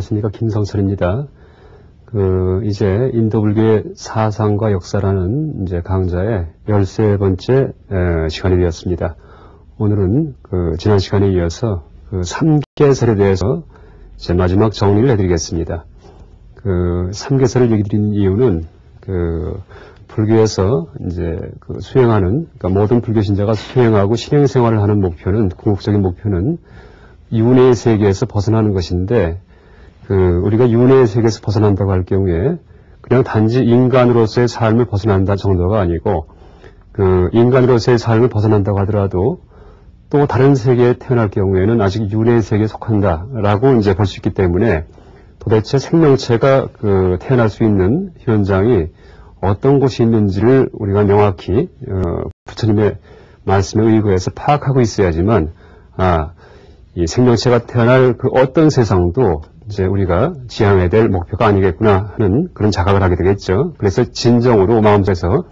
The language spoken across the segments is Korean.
안녕하십니까. 김성철입니다. 이제 인도불교의 사상과 역사라는 이제 강좌의 13번째 시간이 되었습니다. 오늘은 지난 시간에 이어서 삼계설에 대해서 이제 마지막 정리를 해드리겠습니다. 삼계설을 얘기 드리는 이유는 불교에서 이제 수행하는, 그러니까 모든 불교 신자가 수행하고 신행 생활을 하는 목표는, 궁극적인 목표는 윤회의 세계에서 벗어나는 것인데, 우리가 윤회의 세계에서 벗어난다고 할 경우에 그냥 단지 인간으로서의 삶을 벗어난다 정도가 아니고, 인간으로서의 삶을 벗어난다고 하더라도 또 다른 세계에 태어날 경우에는 아직 윤회의 세계에 속한다라고 이제 볼 수 있기 때문에, 도대체 생명체가 태어날 수 있는 현장이 어떤 곳이 있는지를 우리가 명확히 부처님의 말씀에 의거해서 파악하고 있어야지만, 이 생명체가 태어날 어떤 세상도 이제 우리가 지향해야 될 목표가 아니겠구나 하는 그런 자각을 하게 되겠죠. 그래서 진정으로 마음속에서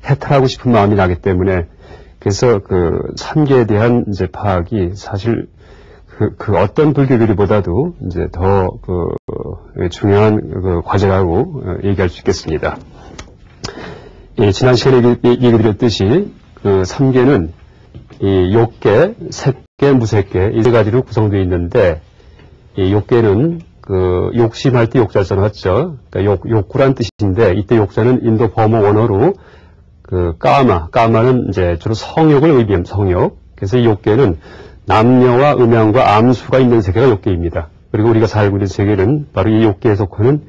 해탈하고 싶은 마음이 나기 때문에, 그래서 삼계에 대한 이제 파악이 사실 어떤 불교교리보다도 이제 더 중요한 과제라고 얘기할 수 있겠습니다. 예, 지난 시간에 얘기 드렸듯이 삼계는 이 욕계, 색계, 무색계 이 세 가지로 구성되어 있는데, 이 욕계는 욕심할 때 욕자 써놨죠. 그러니까 욕구란 뜻인데, 이때 욕자는 인도 버모 원어로 까마는 이제 주로 성욕을 의미합니다. 성욕. 그래서 이 욕계는 남녀와 음양과 암수가 있는 세계가 욕계입니다. 그리고 우리가 살고 있는 세계는 바로 이 욕계에 속하는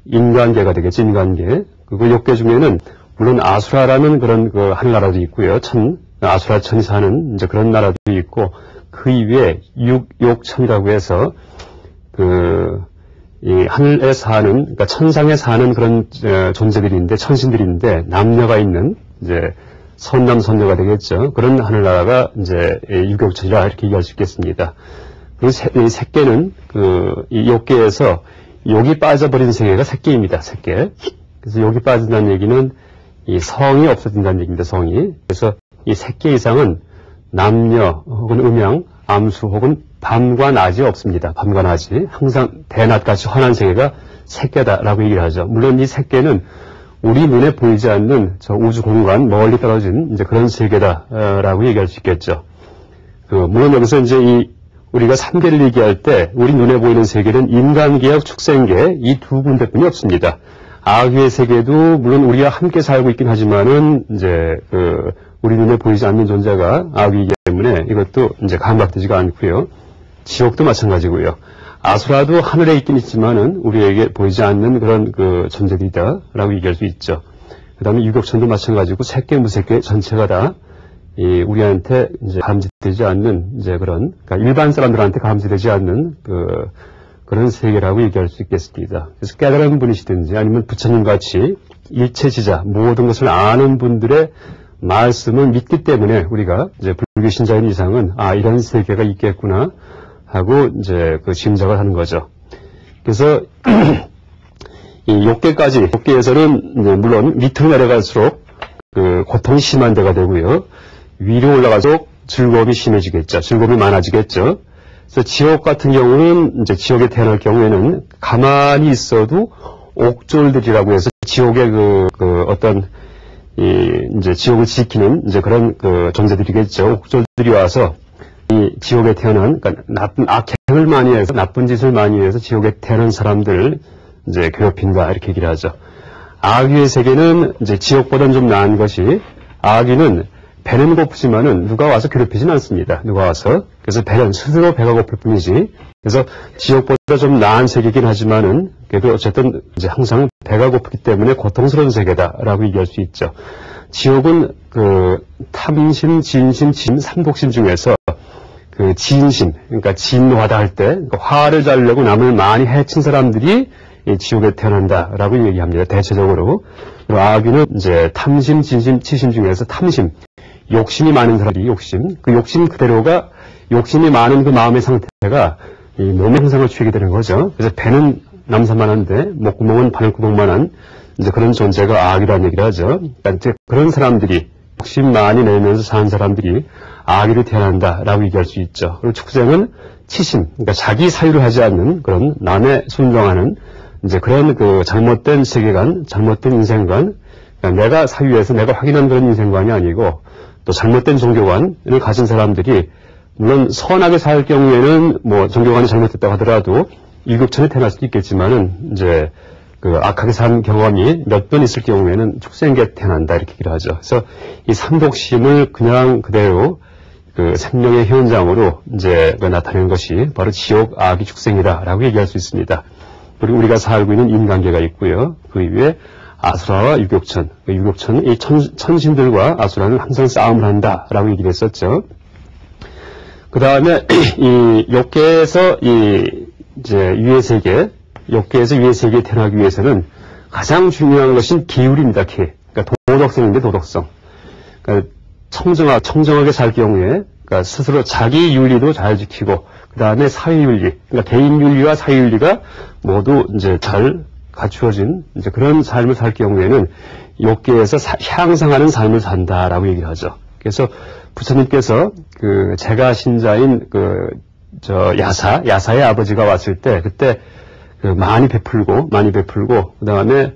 인간계가 되겠죠. 인간계. 그 욕계 중에는 물론 아수라라는 그런 하늘나라도 있고요. 아수라천이 사는 이제 그런 나라도 있고, 그 이외에 욕천이라고 해서 이 하늘에 사는, 그러니까 천상에 사는 그런 존재들인데, 천신들인데 남녀가 있는 이제 선남 선녀가 되겠죠. 그런 하늘나라가 이제 유격천이라 이렇게 얘기할 수 있겠습니다. 그리고 색계는 이 욕계에서 욕이 빠져버린 세계가 색계입니다. 색계. 그래서 욕이 빠진다는 얘기는 이 성이 없어진다는 얘기입니다. 성이. 그래서 이 색계 이상은 남녀 혹은 음양, 암수 혹은 밤과 낮이 없습니다. 밤과 낮이. 항상 대낮같이 환한 세계가 색계다라고 얘기를 하죠. 물론 이 색계는 우리 눈에 보이지 않는 저 우주 공간 멀리 떨어진 이제 그런 세계다라고 얘기할 수 있겠죠. 물론 여기서 이제 우리가 삼계를 얘기할 때 우리 눈에 보이는 세계는 인간계와 축생계 이 두 군데뿐이 없습니다. 아귀의 세계도 물론 우리와 함께 살고 있긴 하지만은 이제 우리 눈에 보이지 않는 존재가 아귀이기 때문에 이것도 이제 감각되지가 않고요. 지옥도 마찬가지고요. 아수라도 하늘에 있긴 있지만은 우리에게 보이지 않는 그런 존재들이다라고 얘기할 수 있죠. 그다음에 유격천도 마찬가지고 색계 무색계 전체가 다 우리한테 이제 감지되지 않는 이제 그러니까 일반 사람들한테 감지되지 않는 그런 세계라고 얘기할 수 있겠습니다. 그래서 깨달은 분이시든지 아니면 부처님 같이 일체지자 모든 것을 아는 분들의 말씀을 믿기 때문에 우리가 이제 불교 신자인 이상은 이런 세계가 있겠구나 하고 이제 짐작을 하는 거죠. 그래서 이 욕계에서는 이제 물론 밑으로 내려갈수록 고통이 심한 데가 되고요. 위로 올라갈수록 즐거움이 심해지겠죠. 즐거움이 많아지겠죠. 그래서 지옥 같은 경우는 이제 지옥에 태어날 경우에는 가만히 있어도 옥졸들이라고 해서 지옥의 어떤 이제 지옥을 지키는 이제 그런 존재들이겠죠. 옥졸들이 와서 이 지옥에 태어난, 그러니까 나쁜 악행을 많이 해서 나쁜 짓을 많이 해서 지옥에 태어난 사람들을 이제 괴롭힌다 이렇게 얘기를 하죠. 아귀의 세계는 이제 지옥보다는 좀 나은 것이, 아귀는 배는 고프지만은 누가 와서 괴롭히진 않습니다. 누가 와서. 그래서 스스로 배가 고플 뿐이지. 그래서 지옥보다 좀 나은 세계이긴 하지만은 그래도 어쨌든 이제 항상 배가 고프기 때문에 고통스러운 세계다라고 얘기할 수 있죠. 지옥은 탐심, 진심, 삼독심 중에서 진심, 그러니까 진화다 할 때, 그러니까 화를 자르려고 남을 많이 해친 사람들이 이 지옥에 태어난다라고 얘기합니다. 대체적으로. 그리고 아귀는 이제 탐심, 진심, 치심 중에서 탐심, 욕심이 많은 사람이 욕심, 그 욕심 그대로가 욕심이 많은 그 마음의 상태가 이 몸의 형상을 취하게 되는 거죠. 그래서 배는 남산만한데 목구멍은 바늘구멍만한 이제 그런 존재가 악이라는 얘기를 하죠. 그러니까 이제 그런 사람들이 욕심 많이 내면서 사는 사람들이 악의로 태어난다라고 얘기할 수 있죠. 그리고 축생은 치심, 그러니까 자기 사유를 하지 않는 그런 남에 순종하는 이제 그런 그 잘못된 세계관, 잘못된 인생관, 그러니까 내가 사유해서 내가 확인한 그런 인생관이 아니고 또 잘못된 종교관을 가진 사람들이 물론 선하게 살 경우에는 뭐 종교관이 잘못됐다고 하더라도 일국천에 태어날 수도 있겠지만은 이제 그 악하게 산 경험이 몇 번 있을 경우에는 축생계 태어난다 이렇게 얘기를 하죠. 그래서 이 삼독심을 그냥 그대로 그 생명의 현장으로 이제 나타내는 것이 바로 지옥 악의 축생이다라고 얘기할 수 있습니다. 그리고 우리가 살고 있는 인간계가 있고요. 그 위에 아수라와 유격천, 유격천은 이 천신들과 아수라는 항상 싸움을 한다라고 얘기를 했었죠. 그 다음에 이 욕계에서 이제 유해 세계, 욕계에서 유해 세계에 태어나기 위해서는 가장 중요한 것은 기울입니다. 그러니까 도덕성인데 도덕성. 그러니까 청정하게 살 경우에 그러니까 스스로 자기 윤리도 잘 지키고 그 다음에 사회윤리, 그러니까 개인윤리와 사회윤리가 모두 이제 잘 갖추어진 이제 그런 삶을 살 경우에는 욕계에서 향상하는 삶을 산다라고 얘기를 하죠. 그래서 부처님께서 그 제가 신자인 야사의 아버지가 왔을 때 그때 그 많이 베풀고 그 다음에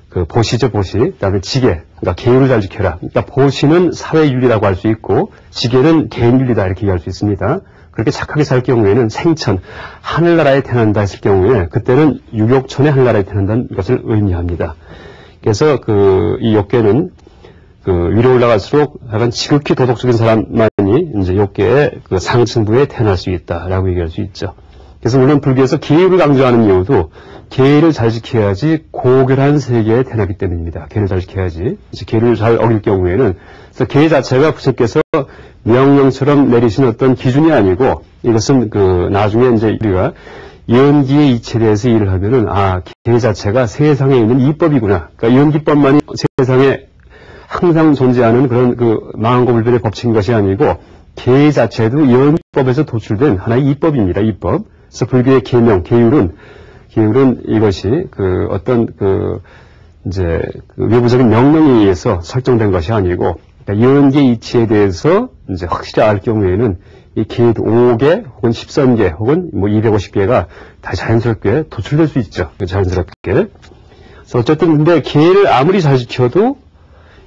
그 보시죠, 보시. 그 다음에 지계. 그러니까 계율을 잘 지켜라. 그러니까 보시는 사회윤리라고 할 수 있고 지계는 개인윤리다 이렇게 얘기할 수 있습니다. 그렇게 착하게 살 경우에는 생천, 하늘나라에 태어난다 했을 경우에 그때는 유격천의 하늘나라에 태어난다는 것을 의미합니다. 그래서 이 욕계는 위로 올라갈수록 약간 지극히 도덕적인 사람만이 이제 욕계의 그 상층부에 태어날 수 있다라고 얘기할 수 있죠. 그래서 물론 불교에서 계율을 강조하는 이유도 계율을 잘 지켜야지 고결한 세계에 태어나기 때문입니다. 계율을 잘 지켜야지. 계율을 잘 어길 경우에는 그래서 계 자체가 부처께서 명령처럼 내리신 어떤 기준이 아니고 이것은 나중에 이제 우리가 연기의 이치에 대해서 일을 하면은 계 자체가 세상에 있는 이법이구나. 그러니까 연기법만이 세상에 항상 존재하는 그런 만고불변의 법칙인 것이 아니고 계 자체도 연기법에서 도출된 하나의 이법입니다. 이법. 그래서 불교의 계율은 이것이 이제 외부적인 명령에 의해서 설정된 것이 아니고 그러니까 연계 이치에 대해서 이제 확실히 알 경우에는 이 계 5개 혹은 13개 혹은 뭐 250개가 다 자연스럽게 도출될 수 있죠. 자연스럽게. 그래서 어쨌든 근데 계를 아무리 잘 지켜도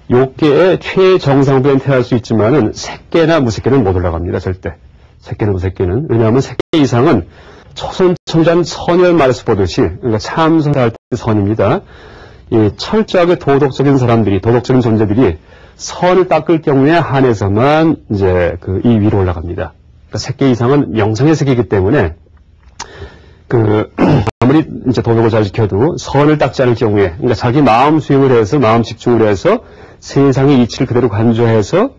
욕계의 최정상부에 태어날 수 있지만은 색계나 무색계는 못 올라갑니다. 절대. 색계나 무색계는. 왜냐하면 색계 이상은 초선천잔 선열 말에서 보듯이 그러니까 참선할 때 선입니다. 이 철저하게 도덕적인 사람들이 도덕적인 존재들이 선을 닦을 경우에 한해서만 이제 이 위로 올라갑니다. 그러니까 색계 이상은 명상의 세계이기 때문에 아무리 이제 도덕을 잘 지켜도 선을 닦지 않을 경우에 그러니까 자기 마음 수행을 해서 마음 집중을 해서 세상의 이치를 그대로 간주해서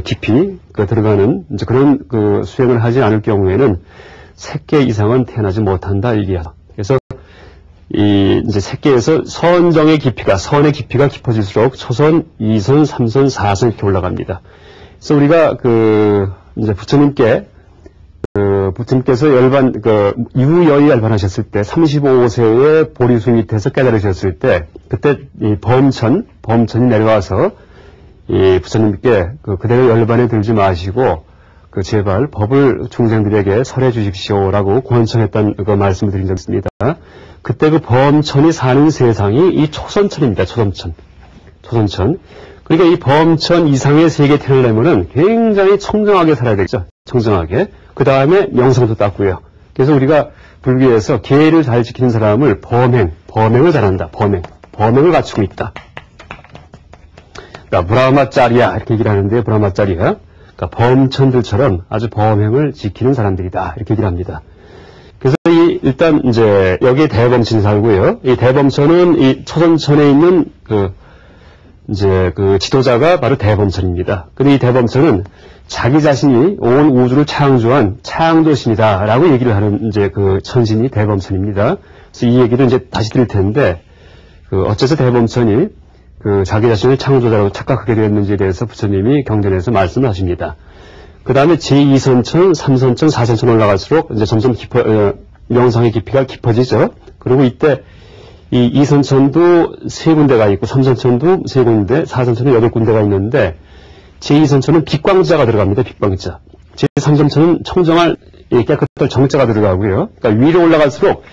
깊이 들어가는 이제 그런 수행을 하지 않을 경우에는 색계 이상은 태어나지 못한다 얘기하다. 그래서 이제 색계에서 선의 깊이가 깊어질수록 초선, 2선, 3선, 4선 이렇게 올라갑니다. 그래서 우리가 이제 부처님께서 유여의 열반하셨을 때 35세의 보리수 밑에서 깨달으셨을 때 그때 이 범천이 내려와서 이 부처님께 그대로 열반에 들지 마시고 제발 법을 중생들에게 설해 주십시오라고 권청했던 말씀을 드린 적이 있습니다. 그때 범천이 사는 세상이 이 초선천입니다. 초선천. 그러니까 이 범천 이상의 세계에 태어나려면은 굉장히 청정하게 살아야 되죠. 청정하게. 그 다음에 명성도 닦고요. 그래서 우리가 불교에서 계를 잘 지키는 사람을 범행을 잘한다. 범행을 갖추고 있다. 그러니까 브라마짜리야 이렇게 얘기를 하는데 브라마짜리야. 그러니까 범천들처럼 아주 범행을 지키는 사람들이다 이렇게 얘기를 합니다. 그래서 일단 이제 여기 대범천이 살고요. 이 대범천은 이 초선천에 있는 지도자가 바로 대범천입니다. 근데 이 대범천은 자기 자신이 온 우주를 창조한 창조신이다라고 얘기를 하는 이제 천신이 대범천입니다. 그래서 이 얘기를 이제 다시 드릴 텐데 어째서 대범천이 자기 자신을 창조자라고 착각하게 되었는지에 대해서 부처님이 경전에서 말씀을 하십니다. 그 다음에 제2선천, 3선천, 4선천 올라갈수록 이제 점점 명상의 깊이가 깊어지죠. 그리고 이때 이 2선천도 3군데가 있고 3선천도 3군데, 4선천은 8군데가 있는데 제2선천은 빛광자가 들어갑니다. 빛광자. 제3선천은 청정할 이 깨끗할 정자가 들어가고요. 그러니까 위로 올라갈수록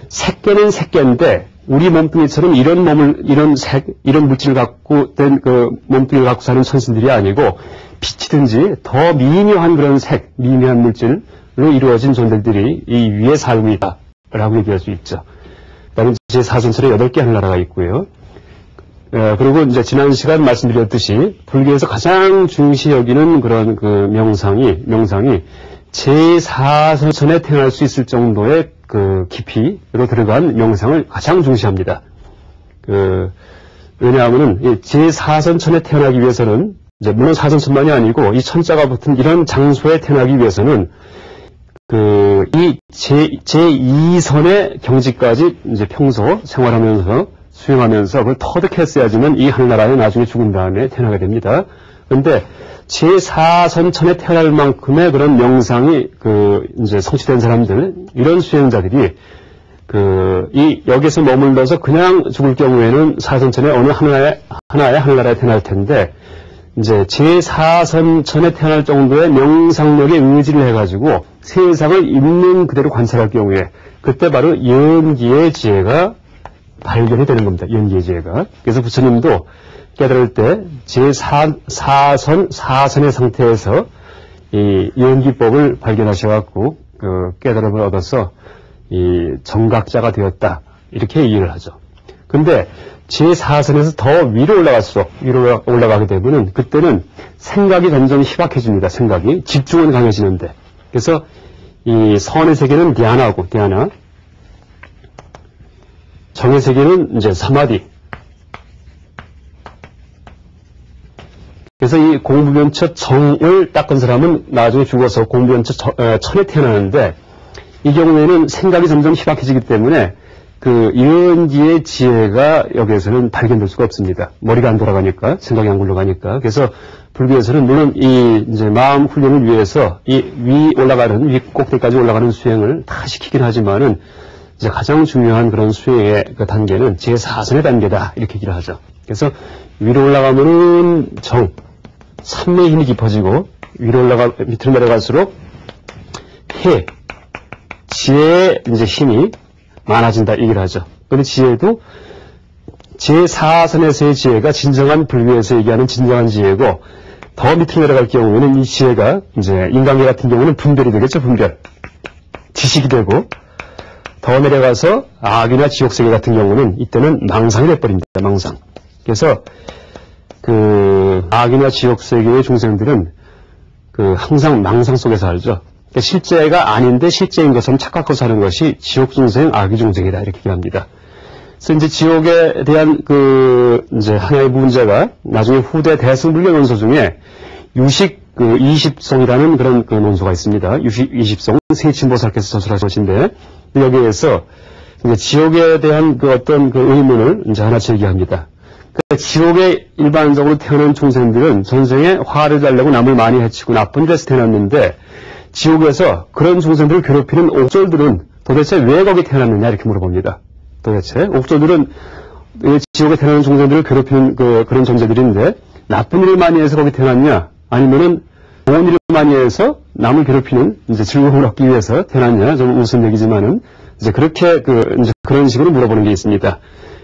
색계는 색계인데 우리 몸뚱이처럼 이런 물질을 갖고 된 그 몸뚱이를 갖고 사는 천신들이 아니고 빛이든지 더 미묘한 그런 미묘한 물질로 이루어진 존재들이 이 위에 살고 있다라고 얘기할 수 있죠. 그다음에 제4선천에 8개 하늘나라가 있고요. 그리고 이제 지난 시간 말씀드렸듯이 불교에서 가장 중시 여기는 그런 그 명상이 제4선천에 태어날 수 있을 정도의 그 깊이로 들어간 명상을 가장 중시합니다. 왜냐하면은 이 제4선천에 태어나기 위해서는 이제 물론 4선천만이 아니고 이 천자가 붙은 이런 장소에 태어나기 위해서는 이 제2선의 경지까지 이제 평소 생활하면서 수행하면서 그걸 터득했어야지만 이 하늘나라에 나중에 죽은 다음에 태어나게 됩니다. 그런데 제4선천에 태어날 만큼의 그런 명상이 이제 성취된 사람들, 이런 수행자들이 여기서 머물러서 그냥 죽을 경우에는 4선천의 어느 하나의 하늘나라에 태어날 텐데, 이제 제4선천에 태어날 정도의 명상력에 의지를 해가지고 세상을 있는 그대로 관찰할 경우에 그때 바로 연기의 지혜가 발견이 되는 겁니다. 연기의 지혜가. 그래서 부처님도 깨달을 때 제4선의 상태에서 이 연기법을 발견하셔갖고 깨달음을 얻어서 이 정각자가 되었다. 이렇게 이해를 하죠. 근데 제4선에서 더 위로 올라갈수록 위로 올라가게 되면은 그때는 생각이 점점 희박해집니다. 생각이 집중은 강해지는데, 그래서 이 선의 세계는 디아나고 정의 세계는 이제 사마디. 그래서 이 공부변처 정을 닦은 사람은 나중에 죽어서 공부변처 천에 태어나는데, 이 경우에는 생각이 점점 희박해지기 때문에 연기의 지혜가 여기에서는 발견될 수가 없습니다. 머리가 안 돌아가니까, 생각이 안 굴러가니까. 그래서 불교에서는 물론 이제 마음 훈련을 위해서 위 꼭대기까지 올라가는 수행을 다 시키긴 하지만은 이제 가장 중요한 그런 수행의 그 단계는 제4선의 단계다. 이렇게 얘기를 하죠. 그래서 위로 올라가면은 삼매의 힘이 깊어지고 밑으로 내려갈수록 지혜의 이제 힘이 많아진다, 얘기를 하죠. 그런데 지혜도 제4선에서의 지혜가 진정한 불교에서 얘기하는 진정한 지혜고, 더 밑으로 내려갈 경우에는 이 지혜가 이제 인간계 같은 경우는 분별이 되겠죠, 분별. 지식이 되고, 더 내려가서 악이나 지옥세계 같은 경우는 이때는 망상이 돼버립니다, 망상. 그래서 악이나 지옥세계의 중생들은 항상 망상 속에서 살죠. 그러니까 실제가 아닌데 실제인 것처럼 착각하고 사는 것이 지옥 중생, 악의 중생이다, 이렇게 얘기합니다. 그래서 이제 지옥에 대한 이제 하나의 문제가 나중에 후대 대승불교 논서 중에 유식 20송이라는 그런 논소가 있습니다. 유식 20송, 세친보살께서 저술하신 것인데, 여기에서 이제 지옥에 대한 어떤 의문을 이제 하나 제기합니다. 그러니까 지옥에 일반적으로 태어난 중생들은 전생에 화를 잘 내고 남을 많이 해치고 나쁜 일에서 태어났는데, 지옥에서 그런 중생들을 괴롭히는 옥졸들은 도대체 왜 거기 태어났느냐, 이렇게 물어봅니다. 도대체 옥졸들은 지옥에 태어나는 중생들을 괴롭히는 그런 존재들인데 나쁜 일을 많이 해서 거기 태어났냐, 아니면은 좋은 일을 많이 해서 남을 괴롭히는 이제 즐거움을 얻기 위해서 태어났냐, 좀 웃음 얘기지만은 이제 그렇게 이제 그런 식으로 물어보는 게 있습니다.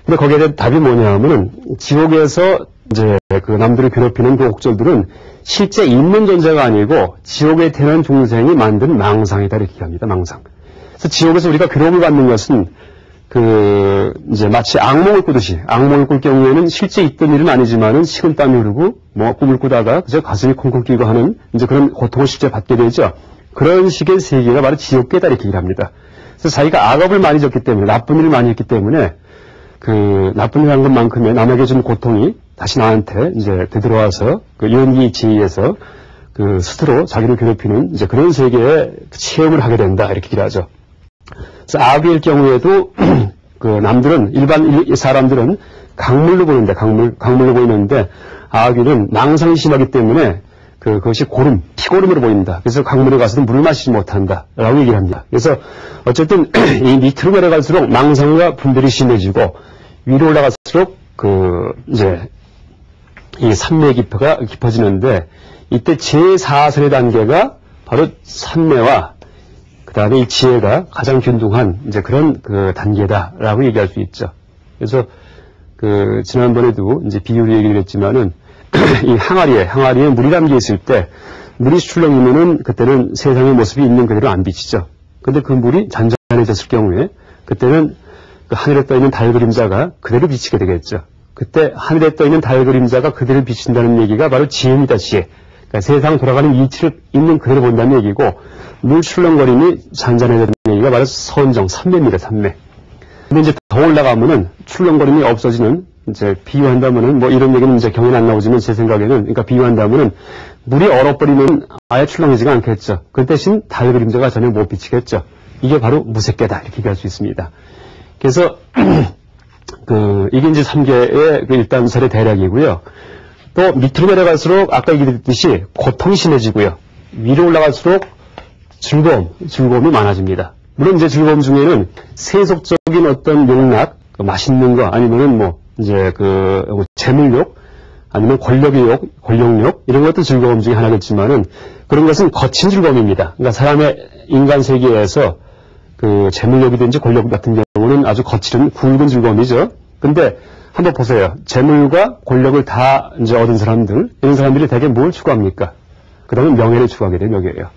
근데 거기에 대한 답이 뭐냐 하면은 지옥에서 이제 남들을 괴롭히는 그 옥졸들은 실제 있는 존재가 아니고 지옥에 태어난 중생이 만든 망상이다, 이렇게 얘기합니다. 망상. 그래서 지옥에서 우리가 괴로움을 받는 것은 이제 마치 악몽을 꾸듯이, 악몽을 꿀 경우에는 실제 있던 일은 아니지만은 식은땀이 흐르고 꿈을 꾸다가 그저 가슴이 콩콩 뛰고 하는 이제 그런 고통을 실제 받게 되죠. 그런 식의 세계가 바로 지옥계다, 이렇게 얘기를 합니다. 그래서 자기가 악업을 많이 졌기 때문에, 나쁜 일을 많이 했기 때문에 나쁜 일을 한 것만큼의 남에게 준 고통이 다시 나한테 이제 되돌아와서 연기 지혜에서 스스로 자기를 괴롭히는 이제 그런 세계에 체험을 하게 된다, 이렇게 얘기를 하죠. 그래서 악일 경우에도 남들은, 일반 사람들은 강물로 보는데, 강물로 보이는데, 악일은 망상이 심하기 때문에 그것이 피고름으로 보인다. 그래서 강물에 가서도 물을 마시지 못한다, 라고 얘기를 합니다. 그래서 어쨌든 이 밑으로 내려갈수록 망상과 분별이 심해지고, 위로 올라갈수록 이제 이 삼매의 깊이가 깊어지는데, 이때 제4선의 단계가 바로 삼매와 다음에 이 지혜가 가장 균등한 이제 그런 그 단계다라고 얘기할 수 있죠. 그래서 그 지난번에도 이제 비유로 얘기를 했지만은 이 항아리에 물이 담겨 있을 때 물이 출렁이면은 그때는 세상의 모습이 있는 그대로 안 비치죠. 근데 그 물이 잔잔해졌을 경우에 그때는 그 하늘에 떠 있는 달 그림자가 그대로 비치게 되겠죠. 그때 하늘에 떠 있는 달 그림자가 그대로 비친다는 얘기가 바로 지혜입니다, 지혜. 그러니까 세상 돌아가는 이치를 있는 그대로 본다는 얘기고, 물 출렁거림이 잔잔해졌다는 얘기가 바로 선정, 삼매입니다, 삼매. 근데 이제 더 올라가면은 출렁거림이 없어지는, 이제 비유한다면은 뭐 이런 얘기는 이제 경연 안 나오지만 제 생각에는, 그러니까 비유한다면은 물이 얼어버리면 아예 출렁이지가 않겠죠. 그 대신 달 그림자가 전혀 못 비치겠죠. 이게 바로 무색계다, 이렇게 얘기할 수 있습니다. 그래서 이게 이제 3계의 일단 설의 대략이고요. 또 밑으로 내려갈수록 아까 얘기했듯이 고통이 심해지고요. 위로 올라갈수록 즐거움이 많아집니다. 물론 이제 즐거움 중에는 세속적인 어떤 욕락, 맛있는 거 아니면은 뭐 이제 재물욕 아니면 권력욕 이런 것도 즐거움 중에 하나겠지만은 그런 것은 거친 즐거움입니다. 그러니까 사람의 인간 세계에서 그 재물욕이든지 권력 같은 경우는 아주 거칠은 굵은 즐거움이죠. 근데 한번 보세요. 재물과 권력을 다 이제 얻은 사람들, 이런 사람들이 대개 뭘 추구합니까? 그 다음에 명예를 추구하게 돼요, 명예예요.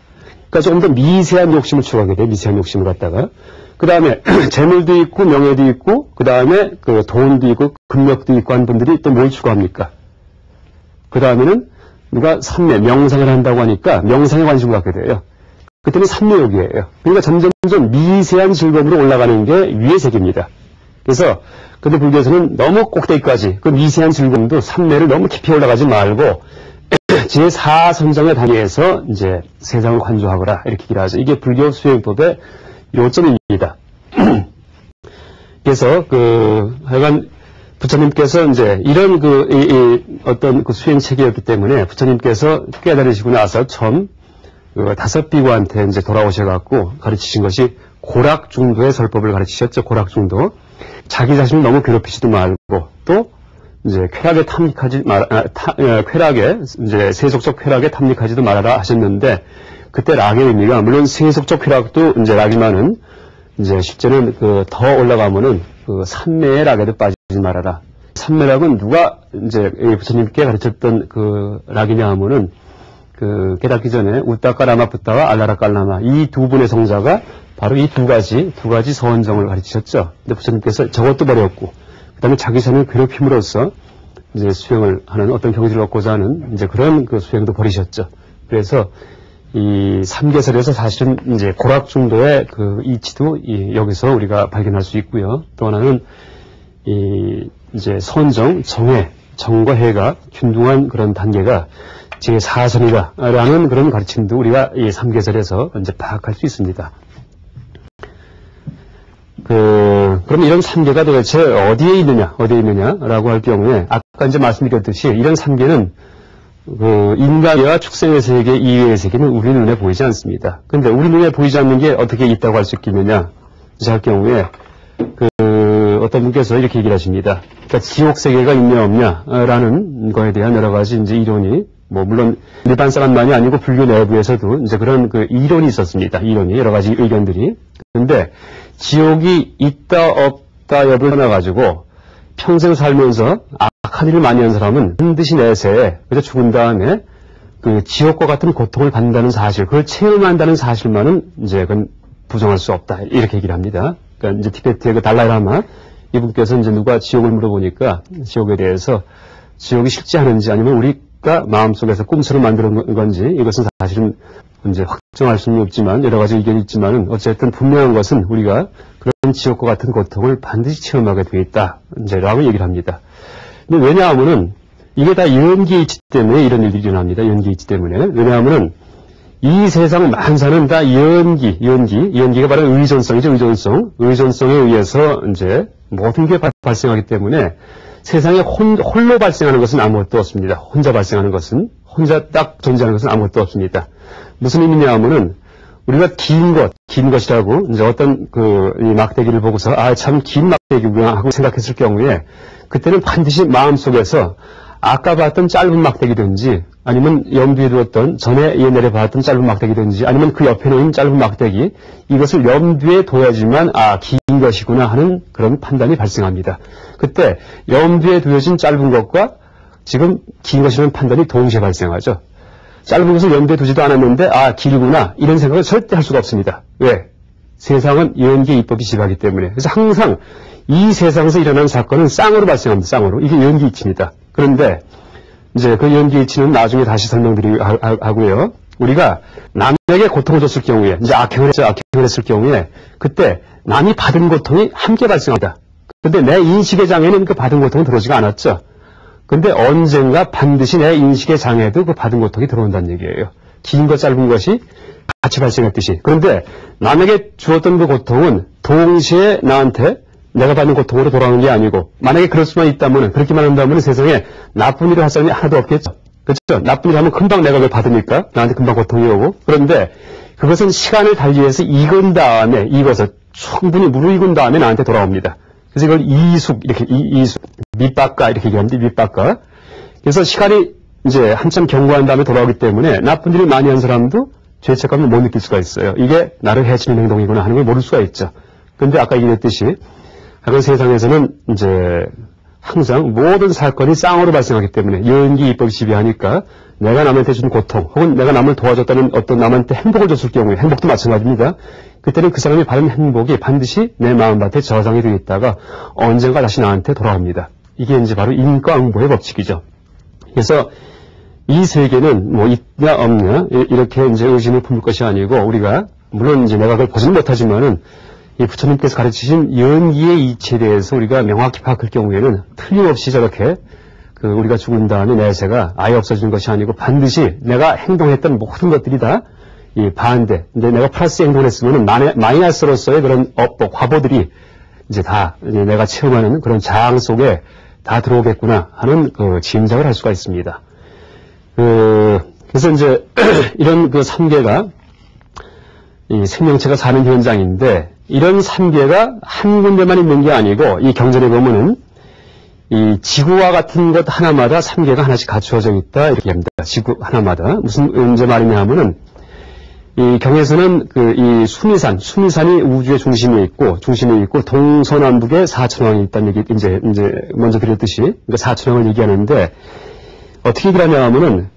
그러니까 조금 더 미세한 욕심을 추구하게 돼요, 미세한 욕심을 갖다가. 그 다음에 재물도 있고, 명예도 있고, 그 다음에 그 돈도 있고, 금력도 있고 한 분들이 또 뭘 추구합니까? 그 다음에는 누가 삼매, 명상을 한다고 하니까 명상에 관심을 갖게 돼요. 그때는 삼매욕이에요. 그러니까 점점 미세한 즐거움으로 올라가는 게 위의 세계입니다. 그래서 근데 불교에서는 너무 꼭대기까지 그 미세한 즐거움도 삼매를 너무 깊이 올라가지 말고 제4선정의 단계에서 이제 세상을 관조하거라 이렇게 얘기를 하죠. 이게 불교 수행법의 요점입니다. 그래서 하여간 부처님께서 이제 이런 어떤 수행 체계였기 때문에 부처님께서 깨달으시고 나서 처음 5비구한테 이제 돌아오셔갖고 가르치신 것이 고락중도의 설법을 가르치셨죠. 고락중도. 자기 자신을 너무 괴롭히지도 말고, 또, 이제 이제 세속적 쾌락에 탐닉하지도 말아라 하셨는데, 그때 락의 의미가, 물론 세속적 쾌락도 이제 락이만은, 이제 실제는 더 올라가면은, 삼매의 락에도 빠지지 말아라. 삼매락은 누가 이제 부처님께 가르쳤던 락이냐 하면은, 깨닫기 전에 우따까 라마푸타와 알라라 깔라마 이 두 분의 성자가 바로 이 두 가지 서원정을 가르치셨죠. 근데 부처님께서 저것도 버렸고, 그 다음에 자기 자신을 괴롭힘으로써 이제 수행을 하는 어떤 경지를 얻고자 하는 이제 그런 수행도 버리셨죠. 그래서 이 삼계설에서 사실은 이제 고락중도의 이치도 여기서 우리가 발견할 수 있고요. 또 하나는 이제 선정, 정과 해가 균등한 그런 단계가 제4선이다라는 그런 가르침도 우리가 이 삼계설에서 이제 파악할 수 있습니다. 그럼 이런 삼계가 도대체 어디에 있느냐라고 할 경우에 아까 이제 말씀드렸듯이 이런 삼계는 인간계와 축생의 세계 이외의 세계는 우리 눈에 보이지 않습니다. 근데 우리 눈에 보이지 않는 게 어떻게 있다고 할 수 있겠느냐? 할 경우에 어떤 분께서 이렇게 얘기를 하십니다. 그러니까 지옥 세계가 있냐 없냐라는 거에 대한 여러 가지 이제 이론이 물론 일반 사람만이 아니고 불교 내부에서도 이제 그런 이론이 있었습니다. 여러 가지 의견들이. 근데 지옥이 있다 없다 여부를 떠나가지고 평생 살면서 악한 일을 많이 한 사람은 반드시 내세에 그래서 죽은 다음에 지옥과 같은 고통을 받는다는 사실, 그걸 체험한다는 사실만은 이제 그건 부정할 수 없다. 이렇게 얘기를 합니다. 그러니까 이제 티베트의 달라이라마 이분께서 이제 누가 지옥을 물어보니까 지옥에 대해서 지옥이 실제 하는지 아니면 우리가 마음속에서 꿈처럼 만드는 건지 이것은 사실은 이제 확정할 수는 없지만 여러 가지 의견이 있지만은 어쨌든 분명한 것은 우리가 그런 지옥과 같은 고통을 반드시 체험하게 되어 있다. 이제라고 얘기를 합니다. 근데 왜냐하면은 이게 다 연기의 이치 때문에 이런 일들이 일어납니다. 연기의 이치 때문에. 왜냐하면은 이 세상 만사는 다 연기가 바로 의존성이죠, 의존성에 의해서 이제 모든 게 발생하기 때문에 세상에 홀로 발생하는 것은 아무것도 없습니다. 혼자 발생하는 것은, 혼자 딱 존재하는 것은 아무것도 없습니다. 무슨 의미냐 하면은 우리가 긴 것이라고 이제 어떤 이 막대기를 보고서 참 긴 막대기구나 하고 생각했을 경우에 그때는 반드시 마음속에서 아까 봤던 짧은 막대기든지 아니면 염두에 두었던 전에 옛날에 봤던 짧은 막대기든지 아니면 그 옆에 놓인 짧은 막대기 이것을 염두에 둬야지만 긴 것이구나 하는 그런 판단이 발생합니다. 그때 염두에 두어진 짧은 것과 지금 긴 것이라는 판단이 동시에 발생하죠. 짧은 것을 염두에 두지도 않았는데 길구나 이런 생각을 절대 할 수가 없습니다. 왜? 세상은 연기의 이법이 지배하기 때문에. 그래서 항상 이 세상에서 일어나는 사건은 쌍으로 발생합니다. 쌍으로. 이게 연기이치입니다. 그런데 이제 그 연기이치는 나중에 다시 설명드리고요. 우리가 남에게 고통을 줬을 경우에 이제 악행을 했을 경우에 그때 남이 받은 고통이 함께 발생합니다. 근데 내 인식의 장애는 그 받은 고통은 들어오지가 않았죠. 근데 언젠가 반드시 내 인식의 장애도 그 받은 고통이 들어온다는 얘기예요. 긴 것 짧은 것이 같이 발생했듯이. 그런데 남에게 주었던 그 고통은 동시에 나한테 내가 받는 고통으로 돌아오는 게 아니고 만약에 그럴 수만 있다면 그렇게만 한다면 세상에 나쁜 일을 할 사람이 하나도 없겠죠. 그렇죠? 나쁜 일 하면 금방 내가 그걸 받으니까 나한테 금방 고통이 오고 그런데 그것은 시간을 달리해서 익은 다음에 익어서 충분히 무르익은 다음에 나한테 돌아옵니다. 그래서 이걸 이숙 이렇게 이숙 밑바까 이렇게 얘기하는데 밑바까. 그래서 시간이 이제 한참 경과한 다음에 돌아오기 때문에 나쁜 일을 많이 한 사람도 죄책감을 못 느낄 수가 있어요. 이게 나를 해치는 행동이구나 하는 걸 모를 수가 있죠. 근데 아까 얘기했듯이 하여간 세상에서는 이제 항상 모든 사건이 쌍으로 발생하기 때문에 연기 이법이 지배하니까 내가 남한테 준 고통 혹은 내가 남을 도와줬다는 어떤 남한테 행복을 줬을 경우에 행복도 마찬가지입니다. 그때는 그 사람이 받은 행복이 반드시 내 마음밭에 저장이 되어 있다가 언젠가 다시 나한테 돌아옵니다. 이게 이제 바로 인과응보의 법칙이죠. 그래서 이 세계는 뭐 있냐 없냐 이렇게 이제 의심을 품을 것이 아니고 우리가 물론 이제 내가 그걸 보지는 못하지만은 이 부처님께서 가르치신 연기의 이치에 대해서 우리가 명확히 파악할 경우에는 틀림없이 저렇게 우리가 죽은 다음에 내세가 아예 없어지는 것이 아니고 반드시 내가 행동했던 모든 것들이 다 이 반대. 근데 내가 플러스 행동을 했으면은 마이너스로서의 그런 과보들이 이제 다 이제 내가 체험하는 그런 자항 속에 다 들어오겠구나 하는 짐작을 할 수가 있습니다. 그래서 이제 이런 그 삼계가 이 생명체가 사는 현장인데 이런 삼계가 한 군데만 있는 게 아니고 이 경전에 보면은 이 지구와 같은 것 하나마다 삼계가 하나씩 갖추어져 있다 이렇게 합니다. 지구 하나마다 무슨 언제 말이냐 하면은 이 경에서는 이 수미산이 우주의 중심에 있고 동서남북에 4천왕이 있다는 얘기 이제 먼저 드렸듯이 그러니까 4천왕을 얘기하는데 어떻게 얘기하냐 하면은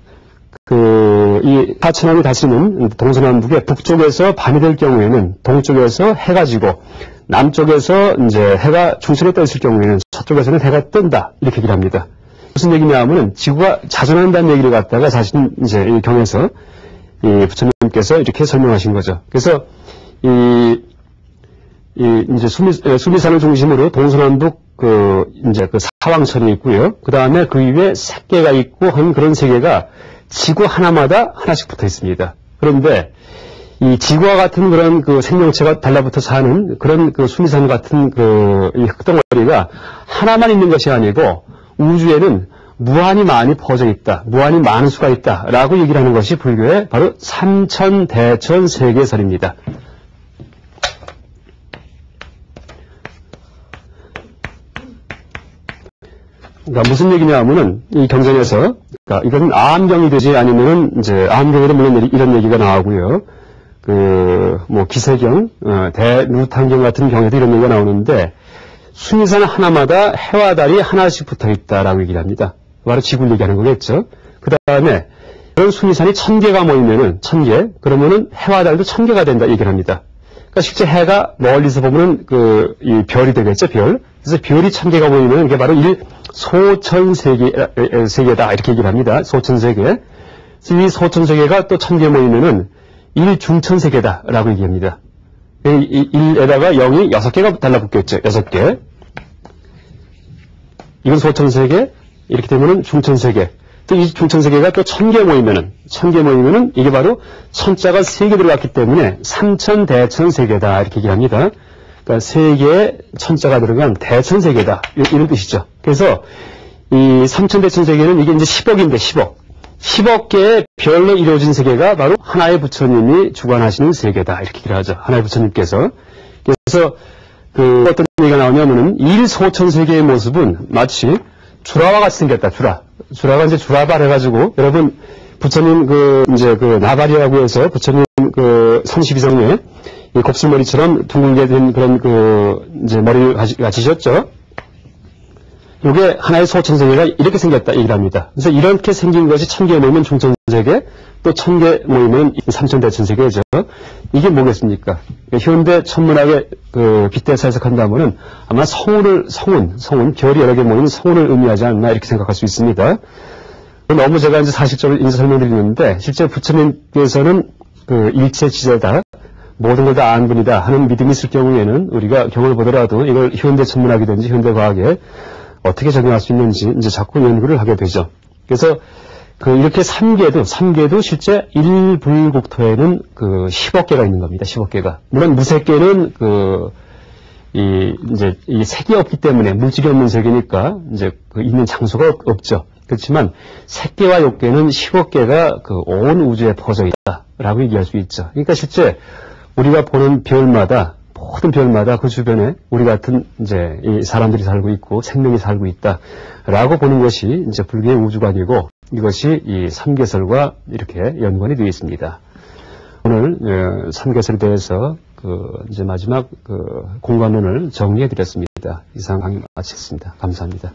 이 4천왕이 다스리는 동서남북에 북쪽에서 밤이 될 경우에는 동쪽에서 해가 지고 남쪽에서 이제 해가 중천에 떠 있을 경우에는 서쪽에서는 해가 뜬다 이렇게 얘기를 합니다. 무슨 얘기냐 하면은 지구가 자전한다는 얘기를 갖다가 사실 이제 이 경에서 이 부처님께서 이렇게 설명하신 거죠. 그래서 이제 수미산을 중심으로 동서남북 이제 사왕천이 있고요. 그 다음에 그 위에 색계가 있고 한 그런 세계가 지구 하나마다 하나씩 붙어 있습니다. 그런데 이 지구와 같은 그런 생명체가 달라붙어 사는 그런 수미산 같은 이 흙덩어리가 하나만 있는 것이 아니고 우주에는 무한히 많이 퍼져 있다. 무한히 많은 수가 있다. 라고 얘기를 하는 것이 불교의 바로 삼천대천세계설입니다. 그러니까 무슨 얘기냐 하면은 이 경전에서 그러니까 이건 아함경이 되지 아니면은 이제 아함경에도 물론 이런 얘기가 나오고요. 뭐 기세경, 대루탕경 같은 경에도 이런 얘기가 나오는데 수미산 하나마다 해와 달이 하나씩 붙어 있다라고 얘기를 합니다. 바로 지구를 얘기하는 거겠죠. 그 다음에 그런 수미산이 1000개가 모이면은 1000개 그러면은 해와 달도 1000개가 된다 얘기를 합니다. 그러니까 실제 해가 멀리서 보면은 이 별이 되겠죠, 별. 그래서 별이 1000개가 모이면 이게 바로 소천세계다 이렇게 얘기를 합니다. 소천세계. 그래서 이 소천세계가 또 1000개 모이면은 1중천세계다라고 얘기합니다. 1에다가 0이 6개가 달라붙겠죠. 6개. 이건 소천세계. 이렇게 되면은 중천세계. 또 이 중천세계가 또 1000개 모이면은 이게 바로 천자가 3개 들어갔기 때문에 삼천대천세계다. 이렇게 얘기합니다. 그러니까 3개의 천자가 들어간 대천세계다. 이런 뜻이죠. 그래서 이 삼천대천세계는 이게 이제 10억인데 10억. 10억 개의 별로 이루어진 세계가 바로 하나의 부처님이 주관하시는 세계다. 이렇게 얘기를 하죠. 하나의 부처님께서. 그래서 어떤 얘기가 나오냐면은 일소천세계의 모습은 마치 주라와 같이 생겼다. 주라. 주라가 이제 주라발 해가지고, 여러분, 부처님 이제 나발이라고 해서 부처님 32성에 이 곱슬머리처럼 둥글게 된 그런 이제 머리를 가지셨죠? 요게 하나의 소천세계가 이렇게 생겼다 얘기를 합니다. 그래서 이렇게 생긴 것이 1000개 모이면 중천세계, 또 1000개 모이면 삼천대천세계죠. 이게 뭐겠습니까? 현대 천문학의 빗대에서 해석한다면은 아마 성운, 별이 여러 개 모이는 성운을 의미하지 않나 이렇게 생각할 수 있습니다. 너무 제가 이제 사실적으로 인사 설명드리는데, 실제 부처님께서는 일체지대다, 모든 걸 다 아는 분이다 하는 믿음이 있을 경우에는 우리가 경을 보더라도 이걸 현대 천문학이든지 현대 과학에 어떻게 적용할 수 있는지 이제 자꾸 연구를 하게 되죠. 그래서 이렇게 3계도 실제 일불국토에는 10억 개가 있는 겁니다. 10억 개가. 물론 무색계는 이제 이 색이 없기 때문에 물질이 없는 세계니까 이제 있는 장소가 없죠. 그렇지만 색계와 욕계는 10억 개가 온 우주에 퍼져 있다라고 얘기할 수 있죠. 그러니까 실제 우리가 보는 별마다, 모든 별마다 그 주변에 우리 같은 이제 이 사람들이 살고 있고 생명이 살고 있다라고 보는 것이 이제 불교의 우주관이고, 이것이 이 삼계설과 이렇게 연관이 되어 있습니다. 오늘 삼계설에 대해서 이제 마지막 공관론을 정리해 드렸습니다. 이상 강의 마치겠습니다. 감사합니다.